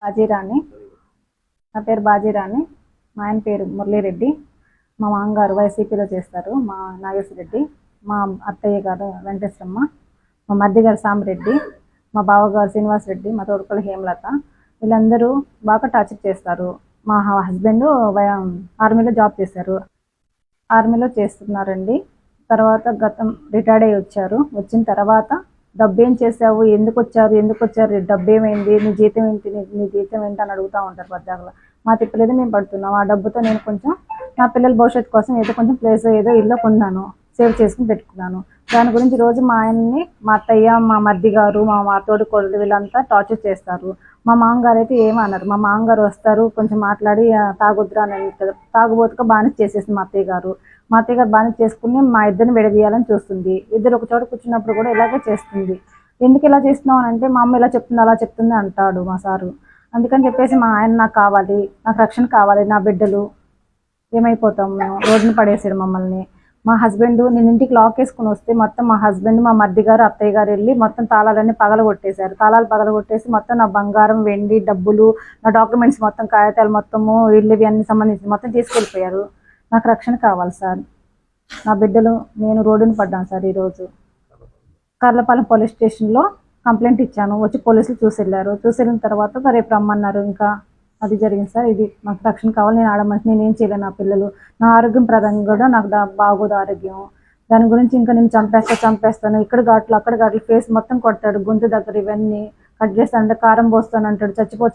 బాజీరాణి. నా పేరు బాజీరాణి. మా ఆయన పేరు మురళీరెడ్డి. మా మామగారు వైసీపీలో చేస్తారు, మా నాగేశ్వరరెడ్డి. మా అత్తయ్య గారు వెంకటేశ్వరమ్మ. మా మరిది గారు సాంబరెడ్డి. మా బావగారు శ్రీనివాసరెడ్డి. మా తోడుకోడలు హేమలత. వీళ్ళందరూ బాగా టార్చర్ చేస్తారు. మా హస్బెండ్ ఆర్మీలో జాబ్ చేశారు, ఆర్మీలో చేస్తున్నారండి. తర్వాత గతం రిటైర్డ్ అయ్యి వచ్చారు. వచ్చిన తర్వాత డబ్బు ఏం చేసావు, ఎందుకు వచ్చారు, డబ్బు ఏమైంది, నీ జీతం ఏంటి, నీ జీతం ఏంటి అని అడుగుతూ ఉంటారు పద్దాకలా. మా తిప్పలేదు, మేము పడుతున్నాం. ఆ డబ్బుతో నేను కొంచెం నా పిల్లల భవిష్యత్తు కోసం ఏదో కొంచెం ప్లేస్ ఏదో ఇల్లు కొన్నాను, సేవ్ చేసుకుని పెట్టుకున్నాను. దాని గురించి రోజు మా ఆయన్ని, మా అత్తయ్య, మా మరిది గారు, మా తోడు కోడలు వీళ్ళంతా టార్చర్ చేస్తారు. మా మామగారు అయితే ఏమన్నారు. మా మామగారు వస్తారు, కొంచెం మాట్లాడి తాగొద్దురా అని చెప్తారు. తాగుబోతుగా బానిస చేసేసింది మా అత్తయ్య గారు. మా అత్తయ్య గారు బానిస చేసుకుని మా ఇద్దరిని విడదీయాలని చూస్తుంది. ఇద్దరు ఒక చోట కూర్చున్నప్పుడు కూడా ఇలాగే చేస్తుంది. ఎందుకు ఇలా చేస్తున్నావు అని అంటే, మా అమ్మ ఇలా చెప్తుంది అలా చెప్తుంది అంటాడు మా సారు. అందుకని చెప్పేసి మా ఆయన నాకు కావాలి, నాకు రక్షణ కావాలి, నా బిడ్డలు ఏమైపోతాం మేము, రోజున పడేసాడు మమ్మల్ని. మా హస్బెండ్ నేను ఇంటికి లాక్ వేసుకుని వస్తే మొత్తం మా హస్బెండ్, మా మరిది గారు, అత్తయ్య గారు వెళ్ళి మొత్తం తాళాలన్నీ పగలగొట్టేశారు. తాళాలు పగలగొట్టేసి మొత్తం నా బంగారం, వెండి, డబ్బులు, నా డాక్యుమెంట్స్ మొత్తం, కాగితాలు మొత్తము, ఇల్లువి అన్ని సంబంధించి మొత్తం తీసుకెళ్ళిపోయారు. నాకు రక్షణ కావాలి సార్. నా బిడ్డలు, నేను రోడ్డున పడ్డాను సార్. ఈరోజు కర్లపాలెం పోలీస్ స్టేషన్లో కంప్లైంట్ ఇచ్చాను. వచ్చి పోలీసులు చూసి వెళ్ళిన తర్వాత రేపు రమ్మన్నారు. ఇంకా అది జరిగింది సార్. ఇది నాకు రక్షణ కావాలి. నేను ఆడమని నేనేం చేయలేను. నా పిల్లలు, నా ఆరోగ్యం ప్రధానంగా కూడా నాకు బాగోదు ఆరోగ్యం. దాని గురించి ఇంకా నేను చంపేస్తాను, ఇక్కడ ఘాట్లు అక్కడ ఘాట్లు, ఫేస్ మొత్తం కొడతాడు, గొంతు దగ్గర ఇవన్నీ కట్ చేస్తానంటే కారం పోస్తాను అంటాడు. చచ్చిపో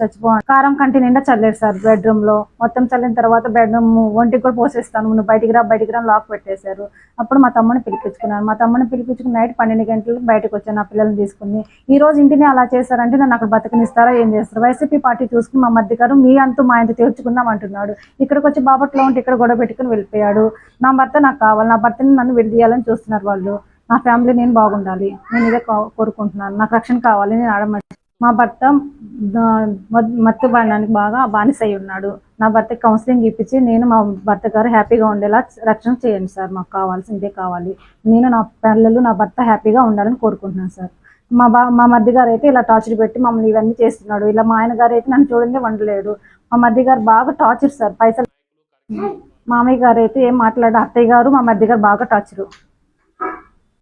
కారం కంటి నిండా చల్లాడు సార్. బెడ్రూమ్లో మొత్తం చల్లిన తర్వాత బెడ్రూమ్ ఒంటికి కూడా పోసేస్తాను, నువ్వు బయటికి రా లాక్ పెట్టేశారు. అప్పుడు మా తమ్ముడిని పిలిపించుకున్నాను. మా తమ్ముడిని పిలిపించుకుని నైట్ 12 గంటలకు బయటకు వచ్చాను నా పిల్లల్ని తీసుకుని. ఈ రోజు ఇంటిని అలా చేశారంటే నన్ను అక్కడ బతకనిస్తారా, ఏం చేస్తారు? వైసీపీ పార్టీ చూసుకుని మా మధ్య గారు మీ అంతు మా ఇంత తీర్చుకుందాం అంటున్నాడు. ఇక్కడికి వచ్చి బాపట్లో ఉంటే ఇక్కడ గొడవ పెట్టుకుని వెళ్ళిపోయాడు. నా భర్త నాకు కావాలి, నా భర్తని నన్ను విడదీయాలని చూస్తున్నారు వాళ్ళు. నా ఫ్యామిలీ నేను బాగుండాలి, నేను ఇదే కోరుకుంటున్నాను. నాకు రక్షణ కావాలి. నేను ఆడమని మా భర్త మత్తు పడడానికి బాగా బానిస అయి ఉన్నాడు. నా భర్తకి కౌన్సిలింగ్ ఇప్పించి నేను మా భర్త గారు హ్యాపీగా ఉండేలా రక్షణ చేయండి సార్. మాకు కావాల్సిందే కావాలి. నేను, నా పిల్లలు, నా భర్త హ్యాపీగా ఉండాలని కోరుకుంటున్నాను సార్. మా మరిది గారు అయితే ఇలా టార్చర్ పెట్టి మమ్మల్ని ఇవన్నీ చేస్తున్నాడు. ఇలా మా ఆయన గారు అయితే నన్ను చూడండి వండలేడు. మా మరిది గారు బాగా టార్చర్ సార్. పైసలు మామయ్య గారు అయితే ఏం మాట్లాడారు. అత్తయ్య గారు, మా మరిది గారు బాగా టార్చరు.